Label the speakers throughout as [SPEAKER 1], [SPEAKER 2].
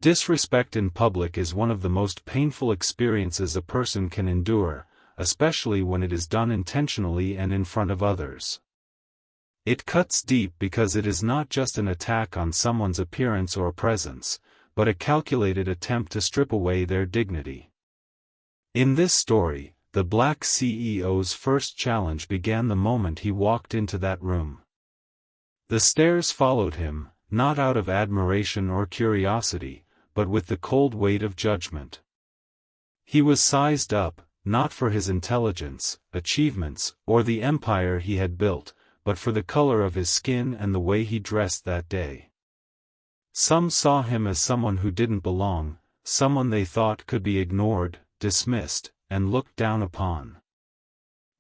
[SPEAKER 1] Disrespect in public is one of the most painful experiences a person can endure, especially when it is done intentionally and in front of others. It cuts deep because it is not just an attack on someone's appearance or presence, but a calculated attempt to strip away their dignity. In this story, the Black CEO's first challenge began the moment he walked into that room. The stares followed him, not out of admiration or curiosity, but with the cold weight of judgment. He was sized up, not for his intelligence, achievements, or the empire he had built, but for the color of his skin and the way he dressed that day. Some saw him as someone who didn't belong, someone they thought could be ignored, dismissed, and looked down upon.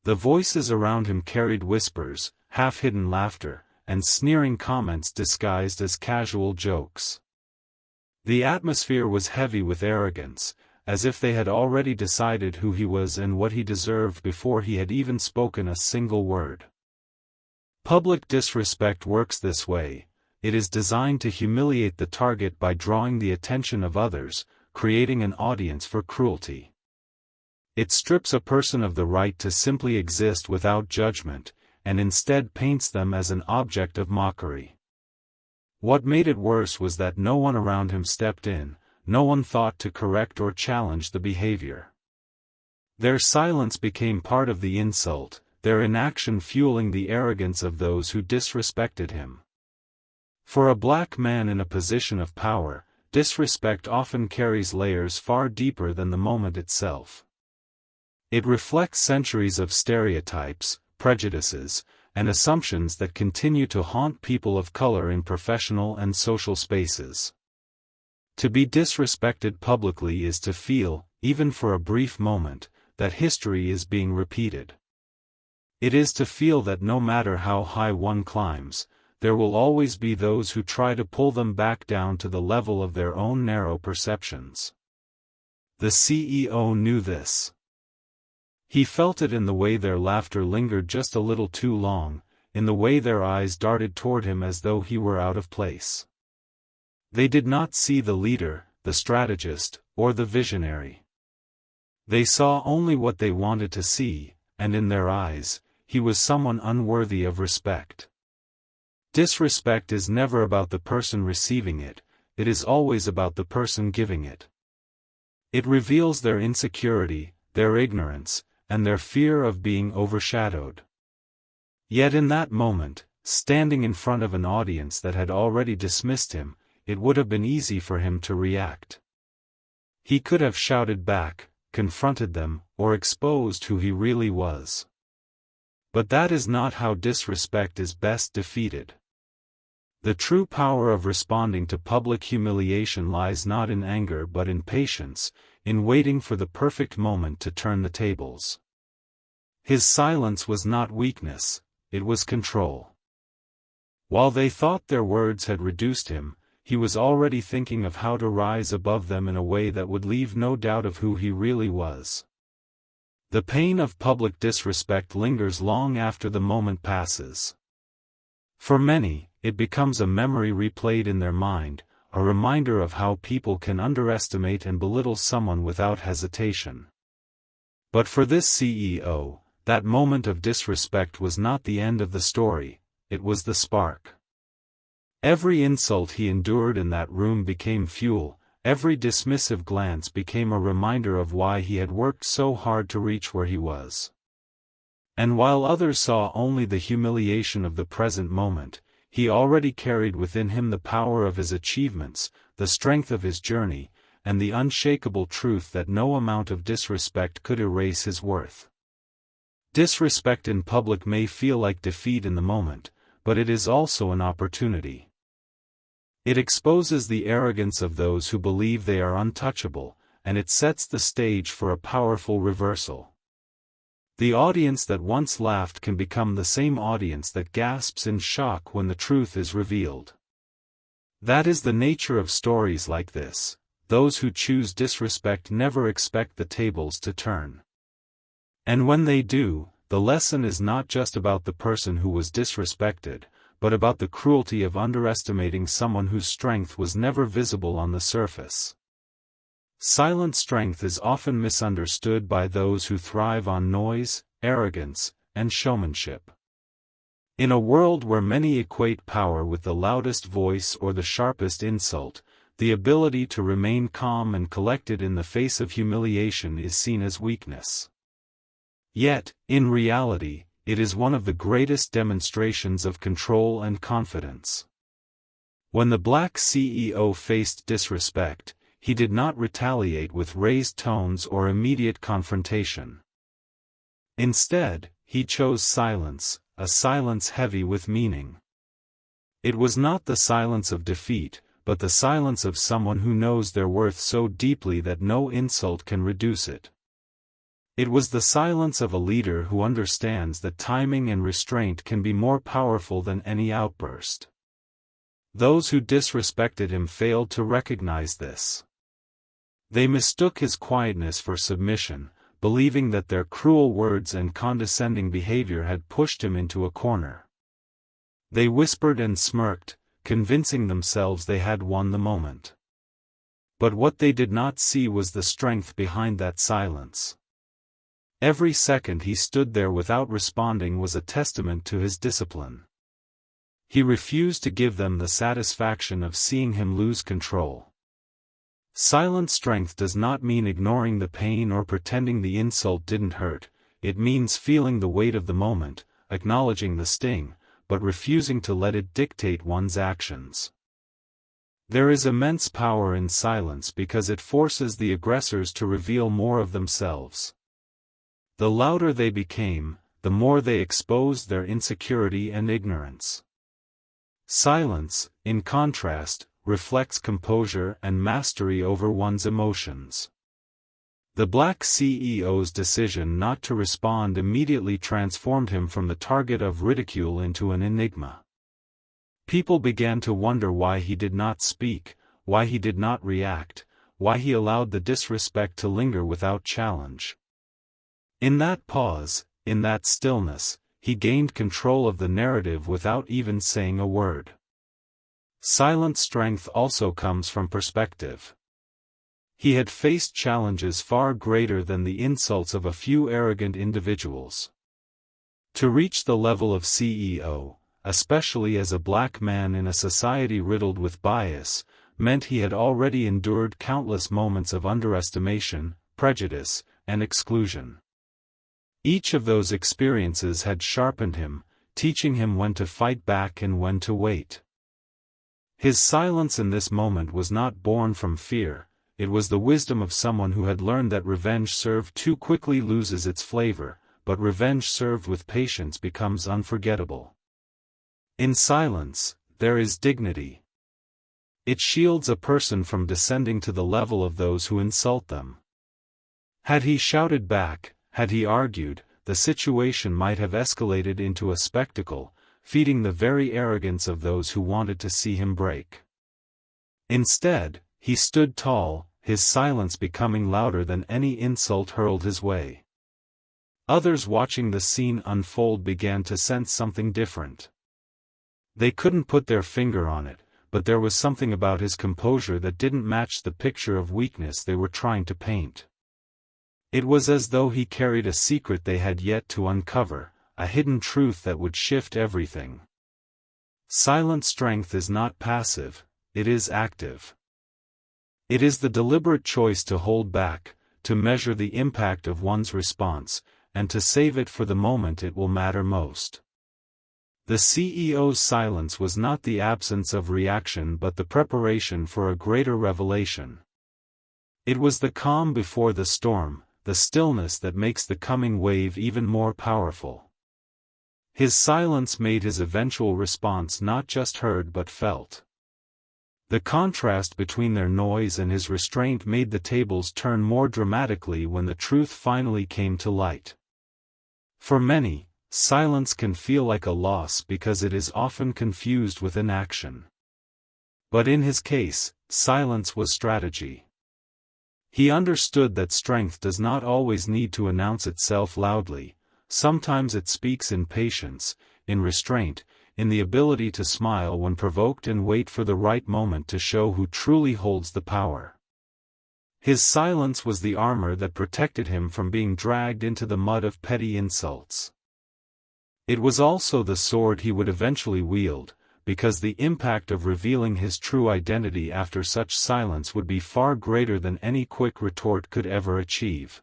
[SPEAKER 1] The voices around him carried whispers, half-hidden laughter, and sneering comments disguised as casual jokes. The atmosphere was heavy with arrogance, as if they had already decided who he was and what he deserved before he had even spoken a single word. Public disrespect works this way. It is designed to humiliate the target by drawing the attention of others, creating an audience for cruelty. It strips a person of the right to simply exist without judgment, and instead paints them as an object of mockery. What made it worse was that no one around him stepped in, no one thought to correct or challenge the behavior. Their silence became part of the insult, their inaction fueling the arrogance of those who disrespected him. For a black man in a position of power, disrespect often carries layers far deeper than the moment itself. It reflects centuries of stereotypes, prejudices, and assumptions that continue to haunt people of color in professional and social spaces. To be disrespected publicly is to feel, even for a brief moment, that history is being repeated. It is to feel that no matter how high one climbs, there will always be those who try to pull them back down to the level of their own narrow perceptions. The CEO knew this. He felt it in the way their laughter lingered just a little too long, in the way their eyes darted toward him as though he were out of place. They did not see the leader, the strategist, or the visionary. They saw only what they wanted to see, and in their eyes, he was someone unworthy of respect. Disrespect is never about the person receiving it, it is always about the person giving it. It reveals their insecurity, their ignorance, and their fear of being overshadowed. Yet in that moment, standing in front of an audience that had already dismissed him, it would have been easy for him to react. He could have shouted back, confronted them, or exposed who he really was. But that is not how disrespect is best defeated. The true power of responding to public humiliation lies not in anger but in patience, in waiting for the perfect moment to turn the tables. His silence was not weakness, it was control. While they thought their words had reduced him, he was already thinking of how to rise above them in a way that would leave no doubt of who he really was. The pain of public disrespect lingers long after the moment passes. For many, it becomes a memory replayed in their mind, a reminder of how people can underestimate and belittle someone without hesitation. But for this CEO, that moment of disrespect was not the end of the story, it was the spark. Every insult he endured in that room became fuel, every dismissive glance became a reminder of why he had worked so hard to reach where he was. And while others saw only the humiliation of the present moment, he already carried within him the power of his achievements, the strength of his journey, and the unshakable truth that no amount of disrespect could erase his worth. Disrespect in public may feel like defeat in the moment, but it is also an opportunity. It exposes the arrogance of those who believe they are untouchable, and it sets the stage for a powerful reversal. The audience that once laughed can become the same audience that gasps in shock when the truth is revealed. That is the nature of stories like this. Those who choose disrespect never expect the tables to turn. And when they do, the lesson is not just about the person who was disrespected, but about the cruelty of underestimating someone whose strength was never visible on the surface. Silent strength is often misunderstood by those who thrive on noise, arrogance, and showmanship. In a world where many equate power with the loudest voice or the sharpest insult, the ability to remain calm and collected in the face of humiliation is seen as weakness. Yet, in reality, it is one of the greatest demonstrations of control and confidence. When the black CEO faced disrespect, he did not retaliate with raised tones or immediate confrontation. Instead, he chose silence, a silence heavy with meaning. It was not the silence of defeat, but the silence of someone who knows their worth so deeply that no insult can reduce it. It was the silence of a leader who understands that timing and restraint can be more powerful than any outburst. Those who disrespected him failed to recognize this. They mistook his quietness for submission, believing that their cruel words and condescending behavior had pushed him into a corner. They whispered and smirked, convincing themselves they had won the moment. But what they did not see was the strength behind that silence. Every second he stood there without responding was a testament to his discipline. He refused to give them the satisfaction of seeing him lose control. Silent strength does not mean ignoring the pain or pretending the insult didn't hurt, it means feeling the weight of the moment, acknowledging the sting, but refusing to let it dictate one's actions. There is immense power in silence because it forces the aggressors to reveal more of themselves. The louder they became, the more they exposed their insecurity and ignorance. Silence, in contrast, reflects composure and mastery over one's emotions. The black CEO's decision not to respond immediately transformed him from the target of ridicule into an enigma. People began to wonder why he did not speak, why he did not react, why he allowed the disrespect to linger without challenge. In that pause, in that stillness, he gained control of the narrative without even saying a word. Silent strength also comes from perspective. He had faced challenges far greater than the insults of a few arrogant individuals. To reach the level of CEO, especially as a black man in a society riddled with bias, meant he had already endured countless moments of underestimation, prejudice, and exclusion. Each of those experiences had sharpened him, teaching him when to fight back and when to wait. His silence in this moment was not born from fear, it was the wisdom of someone who had learned that revenge served too quickly loses its flavor, but revenge served with patience becomes unforgettable. In silence, there is dignity. It shields a person from descending to the level of those who insult them. Had he shouted back, had he argued, the situation might have escalated into a spectacle, feeding the very arrogance of those who wanted to see him break. Instead, he stood tall, his silence becoming louder than any insult hurled his way. Others watching the scene unfold began to sense something different. They couldn't put their finger on it, but there was something about his composure that didn't match the picture of weakness they were trying to paint. It was as though he carried a secret they had yet to uncover, a hidden truth that would shift everything. Silent strength is not passive, it is active. It is the deliberate choice to hold back, to measure the impact of one's response, and to save it for the moment it will matter most. The CEO's silence was not the absence of reaction but the preparation for a greater revelation. It was the calm before the storm, the stillness that makes the coming wave even more powerful. His silence made his eventual response not just heard but felt. The contrast between their noise and his restraint made the tables turn more dramatically when the truth finally came to light. For many, silence can feel like a loss because it is often confused with inaction. But in his case, silence was strategy. He understood that strength does not always need to announce itself loudly, sometimes it speaks in patience, in restraint, in the ability to smile when provoked and wait for the right moment to show who truly holds the power. His silence was the armor that protected him from being dragged into the mud of petty insults. It was also the sword he would eventually wield, because the impact of revealing his true identity after such silence would be far greater than any quick retort could ever achieve.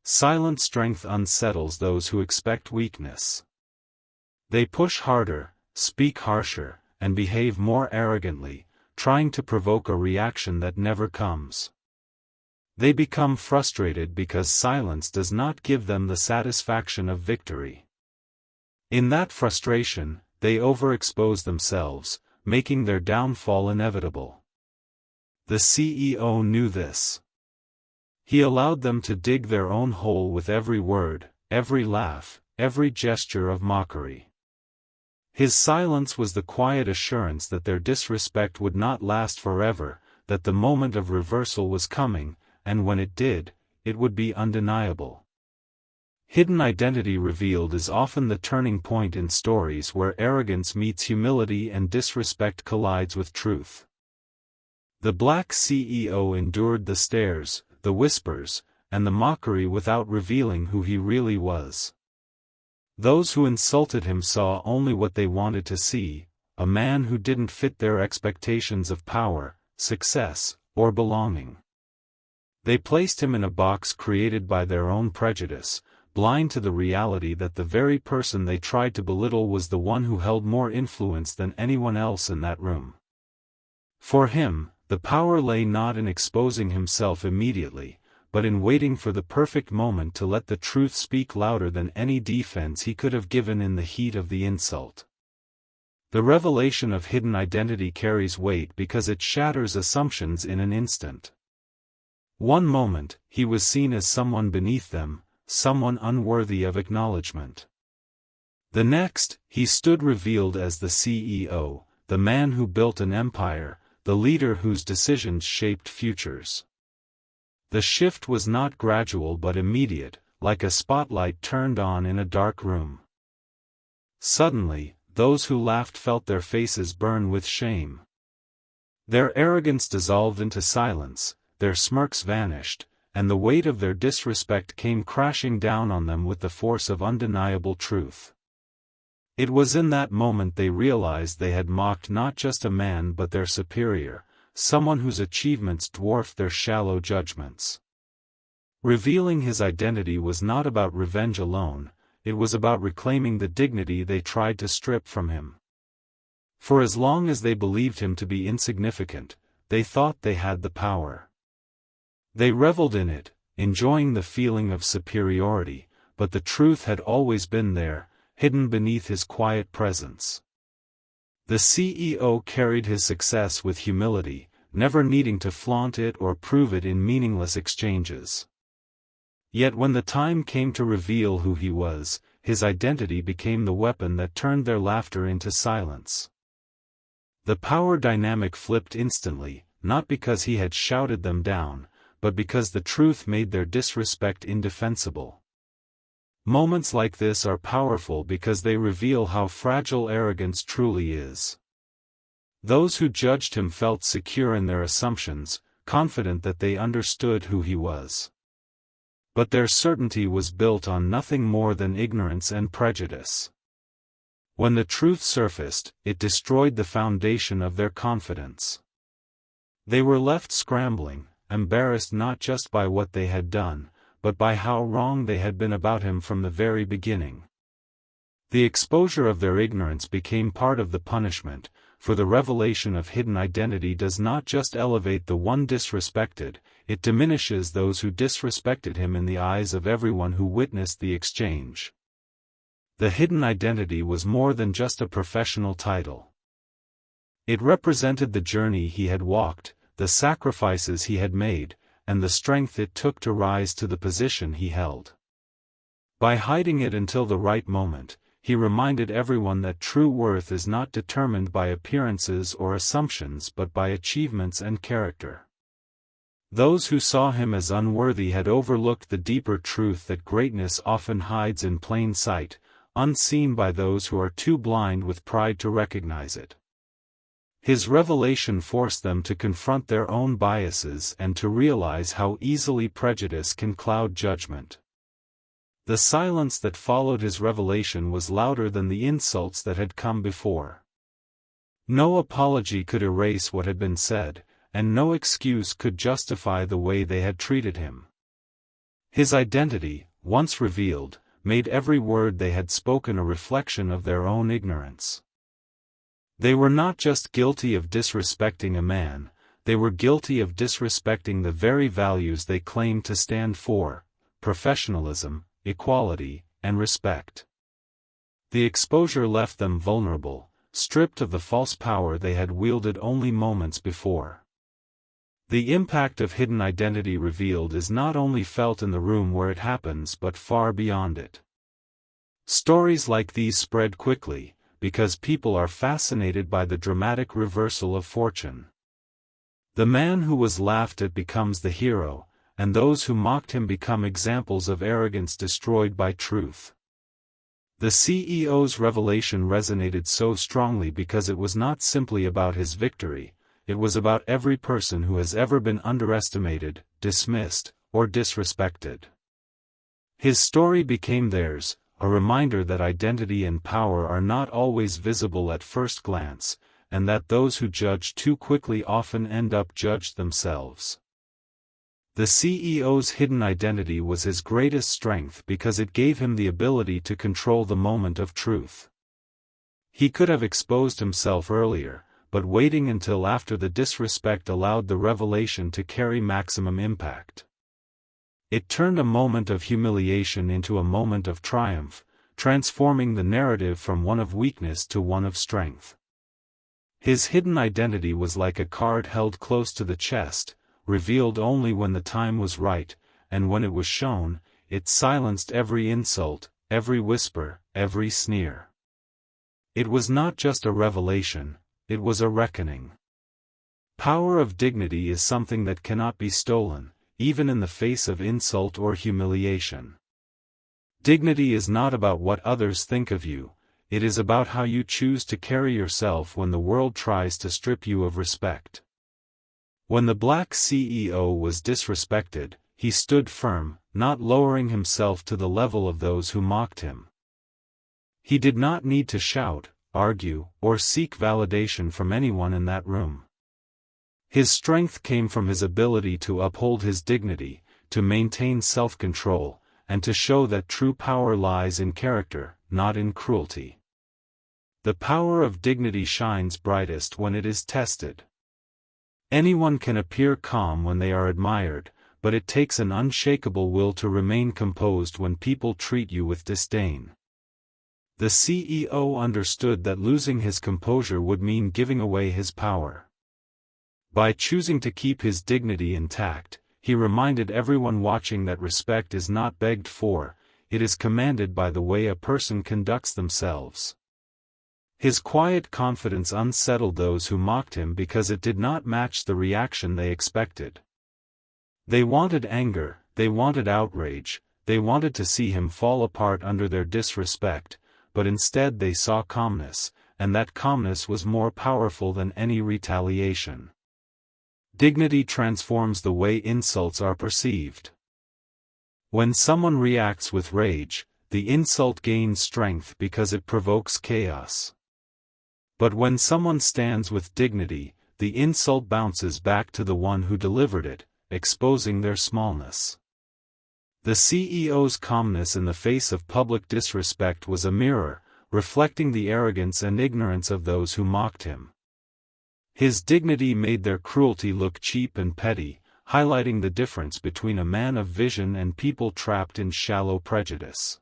[SPEAKER 1] Silent strength unsettles those who expect weakness. They push harder, speak harsher, and behave more arrogantly, trying to provoke a reaction that never comes. They become frustrated because silence does not give them the satisfaction of victory. In that frustration, they overexpose themselves, making their downfall inevitable. The CEO knew this. He allowed them to dig their own hole with every word, every laugh, every gesture of mockery. His silence was the quiet assurance that their disrespect would not last forever, that the moment of reversal was coming, and when it did, it would be undeniable. Hidden identity revealed is often the turning point in stories where arrogance meets humility and disrespect collides with truth. The black CEO endured the stares, the whispers, and the mockery without revealing who he really was. Those who insulted him saw only what they wanted to see, a man who didn't fit their expectations of power, success, or belonging. They placed him in a box created by their own prejudice, blind to the reality that the very person they tried to belittle was the one who held more influence than anyone else in that room. For him, the power lay not in exposing himself immediately, but in waiting for the perfect moment to let the truth speak louder than any defense he could have given in the heat of the insult. The revelation of hidden identity carries weight because it shatters assumptions in an instant. One moment, he was seen as someone beneath them, someone unworthy of acknowledgement. The next, he stood revealed as the CEO, the man who built an empire, the leader whose decisions shaped futures. The shift was not gradual but immediate, like a spotlight turned on in a dark room. Suddenly, those who laughed felt their faces burn with shame. Their arrogance dissolved into silence, their smirks vanished, and the weight of their disrespect came crashing down on them with the force of undeniable truth. It was in that moment they realized they had mocked not just a man but their superior, someone whose achievements dwarfed their shallow judgments. Revealing his identity was not about revenge alone, it was about reclaiming the dignity they tried to strip from him. For as long as they believed him to be insignificant, they thought they had the power. They reveled in it, enjoying the feeling of superiority, but the truth had always been there, hidden beneath his quiet presence. The CEO carried his success with humility, never needing to flaunt it or prove it in meaningless exchanges. Yet when the time came to reveal who he was, his identity became the weapon that turned their laughter into silence. The power dynamic flipped instantly, not because he had shouted them down, but because the truth made their disrespect indefensible. Moments like this are powerful because they reveal how fragile arrogance truly is. Those who judged him felt secure in their assumptions, confident that they understood who he was. But their certainty was built on nothing more than ignorance and prejudice. When the truth surfaced, it destroyed the foundation of their confidence. They were left scrambling, embarrassed not just by what they had done, but by how wrong they had been about him from the very beginning. The exposure of their ignorance became part of the punishment, for the revelation of hidden identity does not just elevate the one disrespected, it diminishes those who disrespected him in the eyes of everyone who witnessed the exchange. The hidden identity was more than just a professional title. It represented the journey he had walked, the sacrifices he had made, and the strength it took to rise to the position he held. By hiding it until the right moment, he reminded everyone that true worth is not determined by appearances or assumptions but by achievements and character. Those who saw him as unworthy had overlooked the deeper truth that greatness often hides in plain sight, unseen by those who are too blind with pride to recognize it. His revelation forced them to confront their own biases and to realize how easily prejudice can cloud judgment. The silence that followed his revelation was louder than the insults that had come before. No apology could erase what had been said, and no excuse could justify the way they had treated him. His identity, once revealed, made every word they had spoken a reflection of their own ignorance. They were not just guilty of disrespecting a man, they were guilty of disrespecting the very values they claimed to stand for: professionalism, equality, and respect. The exposure left them vulnerable, stripped of the false power they had wielded only moments before. The impact of hidden identity revealed is not only felt in the room where it happens but far beyond it. Stories like these spread quickly, because people are fascinated by the dramatic reversal of fortune. The man who was laughed at becomes the hero, and those who mocked him become examples of arrogance destroyed by truth. The CEO's revelation resonated so strongly because it was not simply about his victory, it was about every person who has ever been underestimated, dismissed, or disrespected. His story became theirs, a reminder that identity and power are not always visible at first glance, and that those who judge too quickly often end up judged themselves. The CEO's hidden identity was his greatest strength because it gave him the ability to control the moment of truth. He could have exposed himself earlier, but waiting until after the disrespect allowed the revelation to carry maximum impact. It turned a moment of humiliation into a moment of triumph, transforming the narrative from one of weakness to one of strength. His hidden identity was like a card held close to the chest, revealed only when the time was right, and when it was shown, it silenced every insult, every whisper, every sneer. It was not just a revelation, it was a reckoning. Power of dignity is something that cannot be stolen, even in the face of insult or humiliation. Dignity is not about what others think of you, it is about how you choose to carry yourself when the world tries to strip you of respect. When the black CEO was disrespected, he stood firm, not lowering himself to the level of those who mocked him. He did not need to shout, argue, or seek validation from anyone in that room. His strength came from his ability to uphold his dignity, to maintain self-control, and to show that true power lies in character, not in cruelty. The power of dignity shines brightest when it is tested. Anyone can appear calm when they are admired, but it takes an unshakable will to remain composed when people treat you with disdain. The CEO understood that losing his composure would mean giving away his power. By choosing to keep his dignity intact, he reminded everyone watching that respect is not begged for, it is commanded by the way a person conducts themselves. His quiet confidence unsettled those who mocked him because it did not match the reaction they expected. They wanted anger, they wanted outrage, they wanted to see him fall apart under their disrespect, but instead they saw calmness, and that calmness was more powerful than any retaliation. Dignity transforms the way insults are perceived. When someone reacts with rage, the insult gains strength because it provokes chaos. But when someone stands with dignity, the insult bounces back to the one who delivered it, exposing their smallness. The CEO's calmness in the face of public disrespect was a mirror, reflecting the arrogance and ignorance of those who mocked him. His dignity made their cruelty look cheap and petty, highlighting the difference between a man of vision and people trapped in shallow prejudice.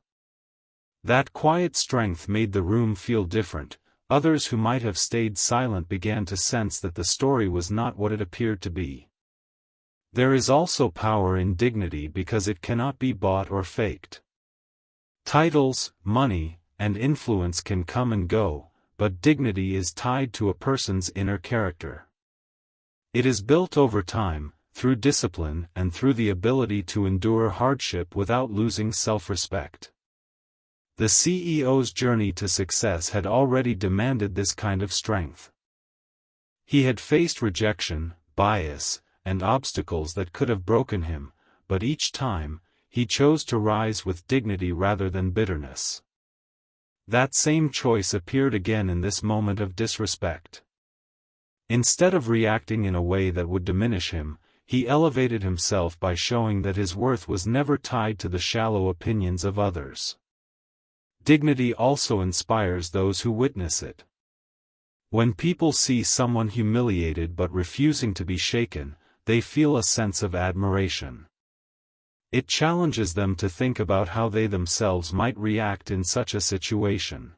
[SPEAKER 1] That quiet strength made the room feel different. Others who might have stayed silent began to sense that the story was not what it appeared to be. There is also power in dignity because it cannot be bought or faked. Titles, money, and influence can come and go, but dignity is tied to a person's inner character. It is built over time, through discipline and through the ability to endure hardship without losing self-respect. The CEO's journey to success had already demanded this kind of strength. He had faced rejection, bias, and obstacles that could have broken him, but each time, he chose to rise with dignity rather than bitterness. That same choice appeared again in this moment of disrespect. Instead of reacting in a way that would diminish him, he elevated himself by showing that his worth was never tied to the shallow opinions of others. Dignity also inspires those who witness it. When people see someone humiliated but refusing to be shaken, they feel a sense of admiration. It challenges them to think about how they themselves might react in such a situation.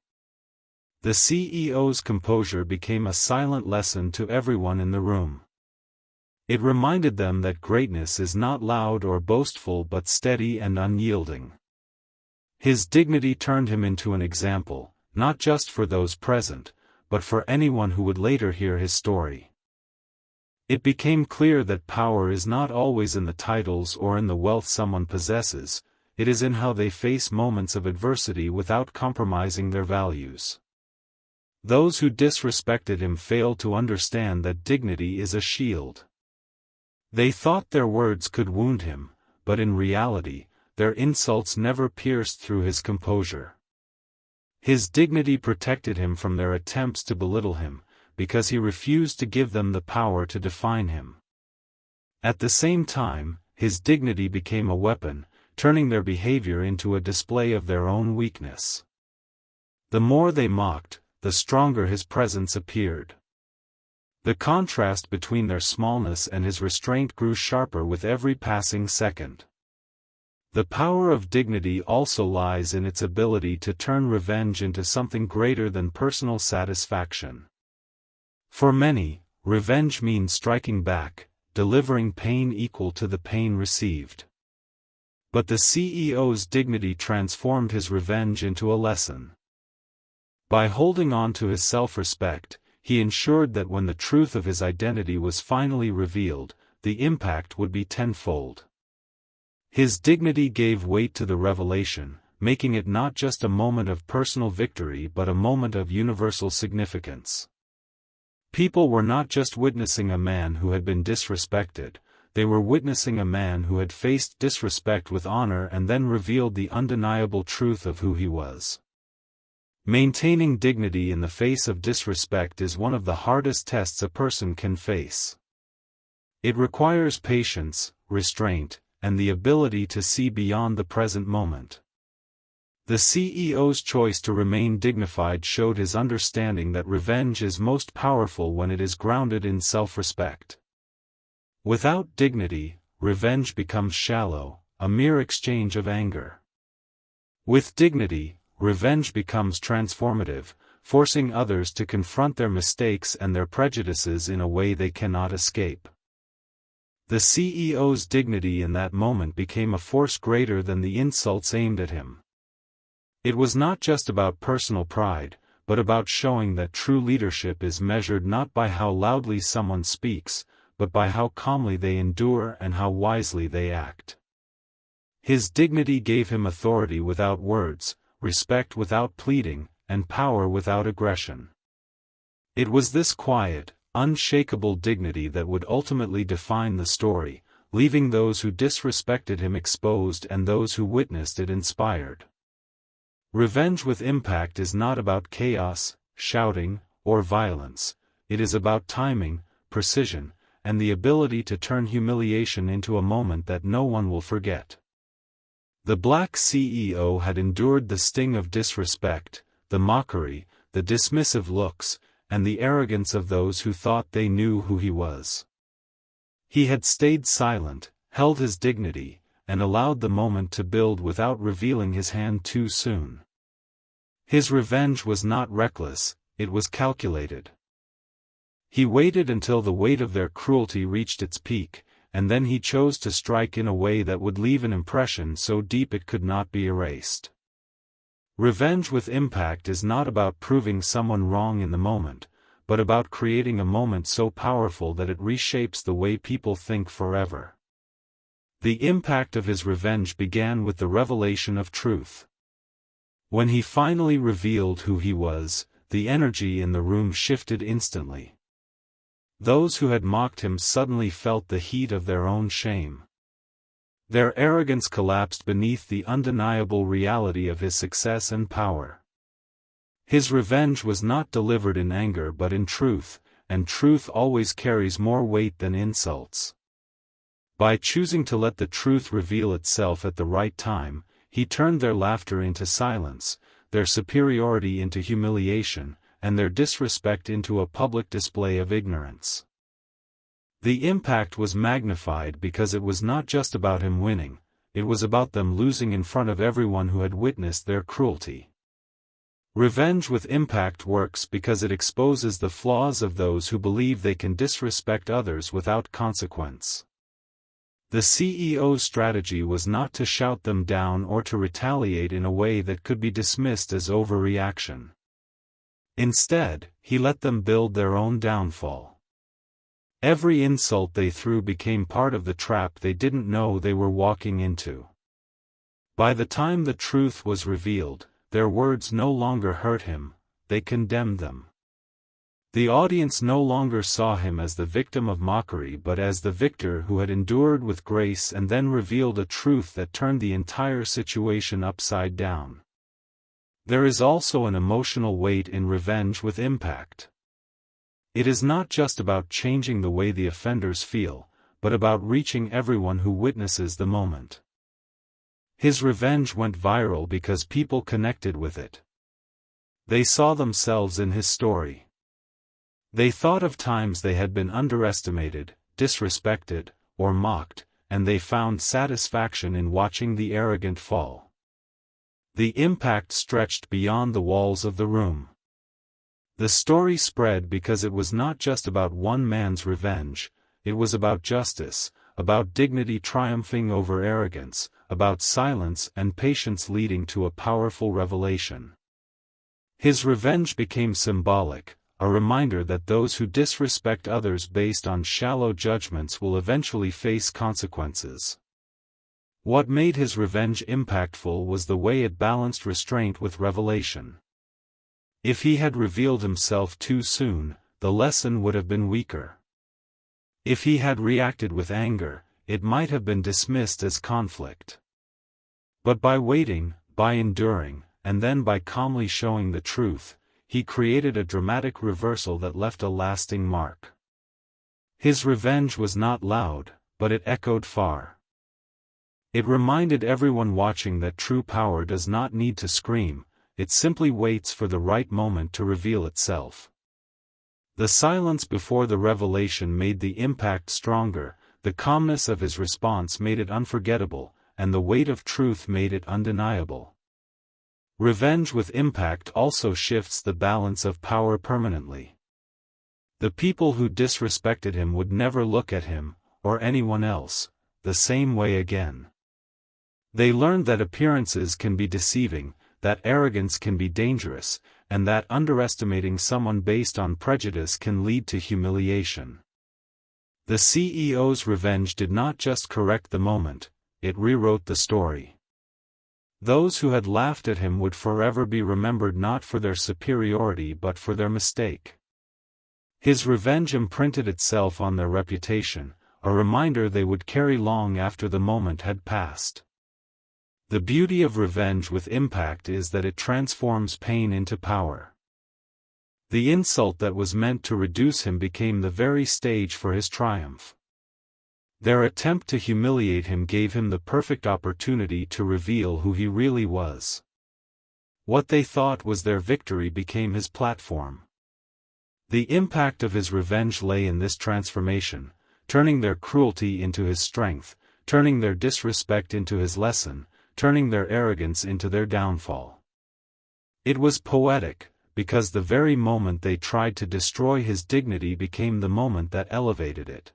[SPEAKER 1] The CEO's composure became a silent lesson to everyone in the room. It reminded them that greatness is not loud or boastful but steady and unyielding. His dignity turned him into an example, not just for those present, but for anyone who would later hear his story. It became clear that power is not always in the titles or in the wealth someone possesses, it is in how they face moments of adversity without compromising their values. Those who disrespected him failed to understand that dignity is a shield. They thought their words could wound him, but in reality, their insults never pierced through his composure. His dignity protected him from their attempts to belittle him, because he refused to give them the power to define him. At the same time, his dignity became a weapon, turning their behavior into a display of their own weakness. The more they mocked, the stronger his presence appeared. The contrast between their smallness and his restraint grew sharper with every passing second. The power of dignity also lies in its ability to turn revenge into something greater than personal satisfaction. For many, revenge means striking back, delivering pain equal to the pain received. But the CEO's dignity transformed his revenge into a lesson. By holding on to his self-respect, he ensured that when the truth of his identity was finally revealed, the impact would be tenfold. His dignity gave weight to the revelation, making it not just a moment of personal victory but a moment of universal significance. People were not just witnessing a man who had been disrespected, they were witnessing a man who had faced disrespect with honor and then revealed the undeniable truth of who he was. Maintaining dignity in the face of disrespect is one of the hardest tests a person can face. It requires patience, restraint, and the ability to see beyond the present moment. The CEO's choice to remain dignified showed his understanding that revenge is most powerful when it is grounded in self-respect. Without dignity, revenge becomes shallow, a mere exchange of anger. With dignity, revenge becomes transformative, forcing others to confront their mistakes and their prejudices in a way they cannot escape. The CEO's dignity in that moment became a force greater than the insults aimed at him. It was not just about personal pride, but about showing that true leadership is measured not by how loudly someone speaks, but by how calmly they endure and how wisely they act. His dignity gave him authority without words, respect without pleading, and power without aggression. It was this quiet, unshakable dignity that would ultimately define the story, leaving those who disrespected him exposed and those who witnessed it inspired. Revenge with impact is not about chaos, shouting, or violence, it is about timing, precision, and the ability to turn humiliation into a moment that no one will forget. The black CEO had endured the sting of disrespect, the mockery, the dismissive looks, and the arrogance of those who thought they knew who he was. He had stayed silent, held his dignity, and allowed the moment to build without revealing his hand too soon. His revenge was not reckless, it was calculated. He waited until the weight of their cruelty reached its peak, and then he chose to strike in a way that would leave an impression so deep it could not be erased. Revenge with impact is not about proving someone wrong in the moment, but about creating a moment so powerful that it reshapes the way people think forever. The impact of his revenge began with the revelation of truth. When he finally revealed who he was, the energy in the room shifted instantly. Those who had mocked him suddenly felt the heat of their own shame. Their arrogance collapsed beneath the undeniable reality of his success and power. His revenge was not delivered in anger but in truth, and truth always carries more weight than insults. By choosing to let the truth reveal itself at the right time, he turned their laughter into silence, their superiority into humiliation, and their disrespect into a public display of ignorance. The impact was magnified because it was not just about him winning, it was about them losing in front of everyone who had witnessed their cruelty. Revenge with impact works because it exposes the flaws of those who believe they can disrespect others without consequence. The CEO's strategy was not to shout them down or to retaliate in a way that could be dismissed as overreaction. Instead, he let them build their own downfall. Every insult they threw became part of the trap they didn't know they were walking into. By the time the truth was revealed, their words no longer hurt him, they condemned them. The audience no longer saw him as the victim of mockery but as the victor who had endured with grace and then revealed a truth that turned the entire situation upside down. There is also an emotional weight in revenge with impact. It is not just about changing the way the offenders feel, but about reaching everyone who witnesses the moment. His revenge went viral because people connected with it. They saw themselves in his story. They thought of times they had been underestimated, disrespected, or mocked, and they found satisfaction in watching the arrogant fall. The impact stretched beyond the walls of the room. The story spread because it was not just about one man's revenge, it was about justice, about dignity triumphing over arrogance, about silence and patience leading to a powerful revelation. His revenge became symbolic, a reminder that those who disrespect others based on shallow judgments will eventually face consequences. What made his revenge impactful was the way it balanced restraint with revelation. If he had revealed himself too soon, the lesson would have been weaker. If he had reacted with anger, it might have been dismissed as conflict. But by waiting, by enduring, and then by calmly showing the truth, he created a dramatic reversal that left a lasting mark. His revenge was not loud, but it echoed far. It reminded everyone watching that true power does not need to scream, it simply waits for the right moment to reveal itself. The silence before the revelation made the impact stronger, the calmness of his response made it unforgettable, and the weight of truth made it undeniable. Revenge with impact also shifts the balance of power permanently. The people who disrespected him would never look at him, or anyone else, the same way again. They learned that appearances can be deceiving, that arrogance can be dangerous, and that underestimating someone based on prejudice can lead to humiliation. The CEO's revenge did not just correct the moment, it rewrote the story. Those who had laughed at him would forever be remembered not for their superiority but for their mistake. His revenge imprinted itself on their reputation, a reminder they would carry long after the moment had passed. The beauty of revenge with impact is that it transforms pain into power. The insult that was meant to reduce him became the very stage for his triumph. Their attempt to humiliate him gave him the perfect opportunity to reveal who he really was. What they thought was their victory became his platform. The impact of his revenge lay in this transformation, turning their cruelty into his strength, turning their disrespect into his lesson, turning their arrogance into their downfall. It was poetic, because the very moment they tried to destroy his dignity became the moment that elevated it.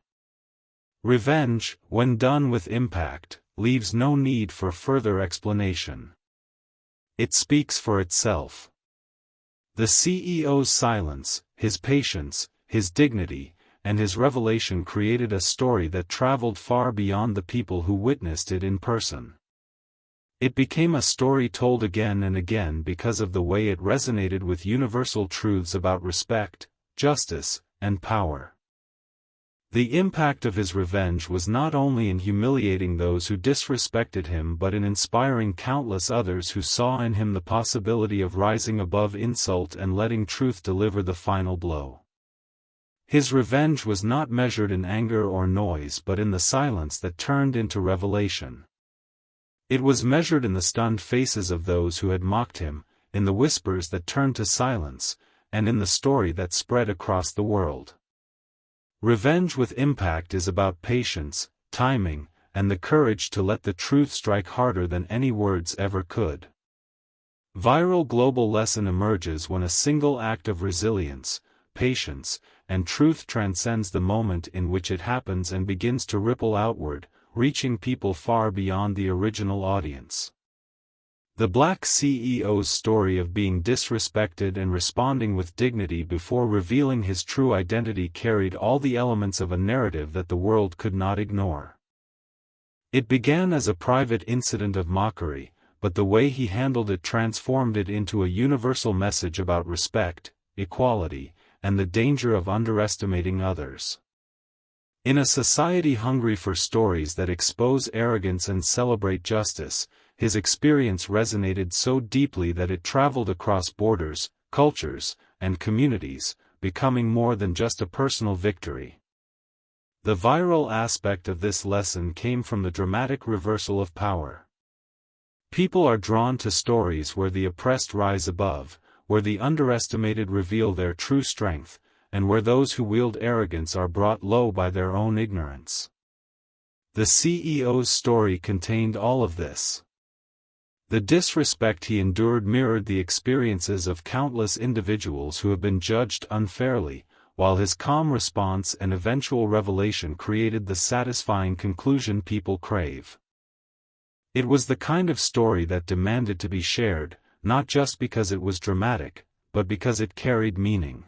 [SPEAKER 1] Revenge, when done with impact, leaves no need for further explanation. It speaks for itself. The CEO's silence, his patience, his dignity, and his revelation created a story that traveled far beyond the people who witnessed it in person. It became a story told again and again because of the way it resonated with universal truths about respect, justice, and power. The impact of his revenge was not only in humiliating those who disrespected him but in inspiring countless others who saw in him the possibility of rising above insult and letting truth deliver the final blow. His revenge was not measured in anger or noise but in the silence that turned into revelation. It was measured in the stunned faces of those who had mocked him, in the whispers that turned to silence, and in the story that spread across the world. Revenge with impact is about patience, timing, and the courage to let the truth strike harder than any words ever could. Viral global lesson emerges when a single act of resilience, patience, and truth transcends the moment in which it happens and begins to ripple outward, reaching people far beyond the original audience. The Black CEO's story of being disrespected and responding with dignity before revealing his true identity carried all the elements of a narrative that the world could not ignore. It began as a private incident of mockery, but the way he handled it transformed it into a universal message about respect, equality, and the danger of underestimating others. In a society hungry for stories that expose arrogance and celebrate justice, his experience resonated so deeply that it traveled across borders, cultures, and communities, becoming more than just a personal victory. The viral aspect of this lesson came from the dramatic reversal of power. People are drawn to stories where the oppressed rise above, where the underestimated reveal their true strength, and where those who wield arrogance are brought low by their own ignorance. The CEO's story contained all of this. The disrespect he endured mirrored the experiences of countless individuals who have been judged unfairly, while his calm response and eventual revelation created the satisfying conclusion people crave. It was the kind of story that demanded to be shared, not just because it was dramatic, but because it carried meaning.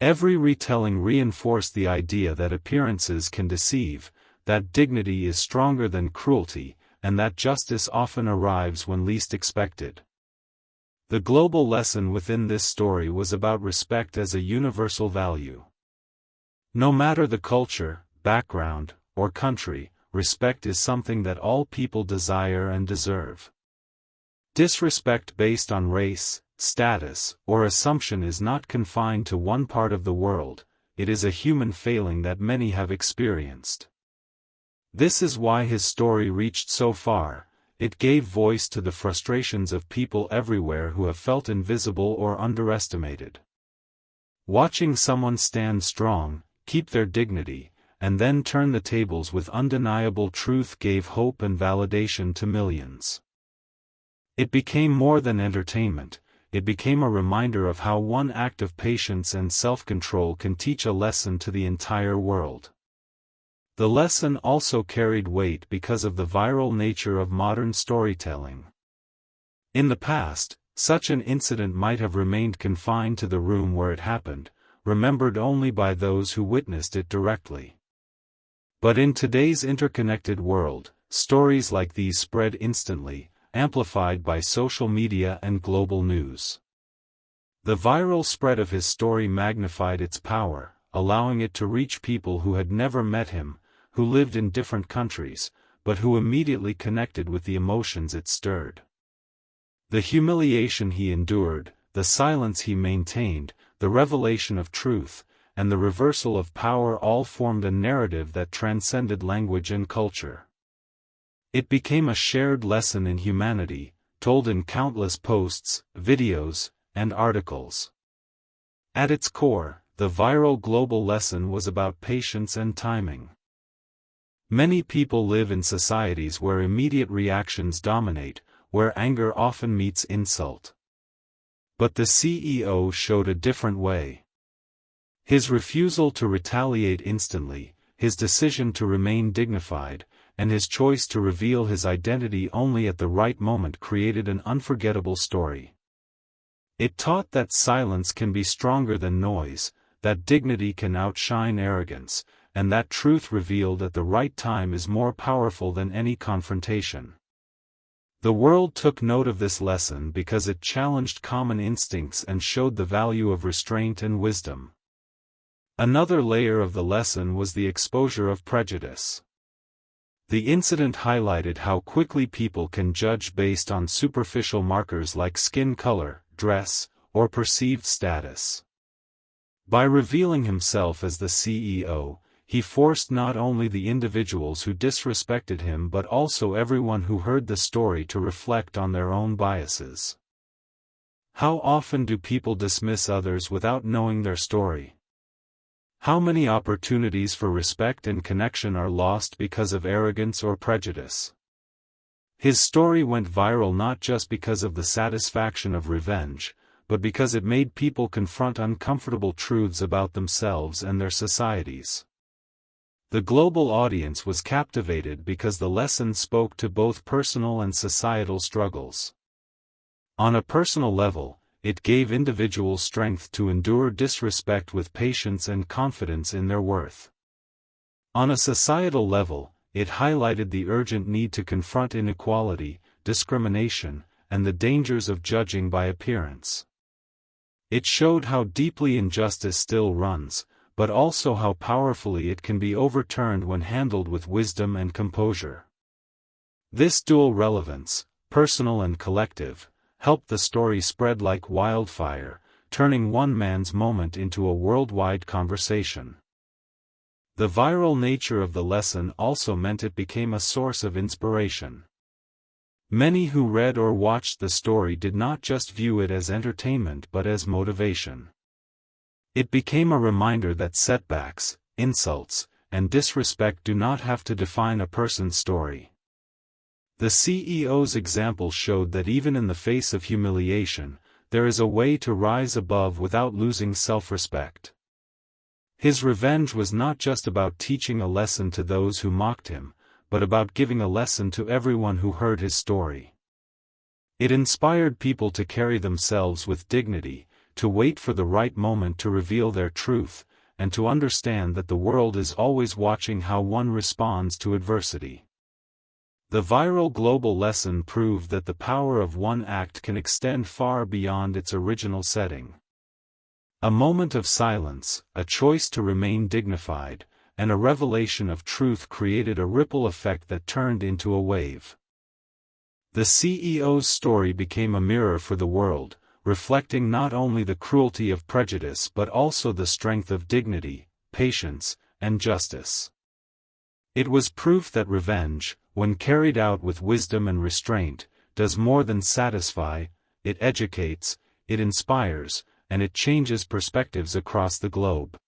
[SPEAKER 1] Every retelling reinforced the idea that appearances can deceive, that dignity is stronger than cruelty, and that justice often arrives when least expected. The global lesson within this story was about respect as a universal value. No matter the culture, background, or country, respect is something that all people desire and deserve. Disrespect based on race, status, or assumption is not confined to one part of the world, it is a human failing that many have experienced. This is why his story reached so far. It gave voice to the frustrations of people everywhere who have felt invisible or underestimated. Watching someone stand strong, keep their dignity, and then turn the tables with undeniable truth gave hope and validation to millions. It became more than entertainment. It became a reminder of how one act of patience and self-control can teach a lesson to the entire world. The lesson also carried weight because of the viral nature of modern storytelling. In the past, such an incident might have remained confined to the room where it happened, remembered only by those who witnessed it directly. But in today's interconnected world, stories like these spread instantly, amplified by social media and global news. The viral spread of his story magnified its power, allowing it to reach people who had never met him, who lived in different countries, but who immediately connected with the emotions it stirred. The humiliation he endured, the silence he maintained, the revelation of truth, and the reversal of power all formed a narrative that transcended language and culture. It became a shared lesson in humanity, told in countless posts, videos, and articles. At its core, the viral global lesson was about patience and timing. Many people live in societies where immediate reactions dominate, where anger often meets insult. But the CEO showed a different way. His refusal to retaliate instantly, his decision to remain dignified, and his choice to reveal his identity only at the right moment created an unforgettable story. It taught that silence can be stronger than noise, that dignity can outshine arrogance, and that truth revealed at the right time is more powerful than any confrontation. The world took note of this lesson because it challenged common instincts and showed the value of restraint and wisdom. Another layer of the lesson was the exposure of prejudice. The incident highlighted how quickly people can judge based on superficial markers like skin color, dress, or perceived status. By revealing himself as the CEO, he forced not only the individuals who disrespected him but also everyone who heard the story to reflect on their own biases. How often do people dismiss others without knowing their story? How many opportunities for respect and connection are lost because of arrogance or prejudice? His story went viral not just because of the satisfaction of revenge, but because it made people confront uncomfortable truths about themselves and their societies. The global audience was captivated because the lesson spoke to both personal and societal struggles. On a personal level, it gave individuals strength to endure disrespect with patience and confidence in their worth. On a societal level, it highlighted the urgent need to confront inequality, discrimination, and the dangers of judging by appearance. It showed how deeply injustice still runs, but also how powerfully it can be overturned when handled with wisdom and composure. This dual relevance, personal and collective, helped the story spread like wildfire, turning one man's moment into a worldwide conversation. The viral nature of the lesson also meant it became a source of inspiration. Many who read or watched the story did not just view it as entertainment but as motivation. It became a reminder that setbacks, insults, and disrespect do not have to define a person's story. The CEO's example showed that even in the face of humiliation, there is a way to rise above without losing self-respect. His revenge was not just about teaching a lesson to those who mocked him, but about giving a lesson to everyone who heard his story. It inspired people to carry themselves with dignity, to wait for the right moment to reveal their truth, and to understand that the world is always watching how one responds to adversity. The viral global lesson proved that the power of one act can extend far beyond its original setting. A moment of silence, a choice to remain dignified, and a revelation of truth created a ripple effect that turned into a wave. The CEO's story became a mirror for the world, reflecting not only the cruelty of prejudice but also the strength of dignity, patience, and justice. It was proof that revenge, when carried out with wisdom and restraint, does more than satisfy, it educates, it inspires, and it changes perspectives across the globe.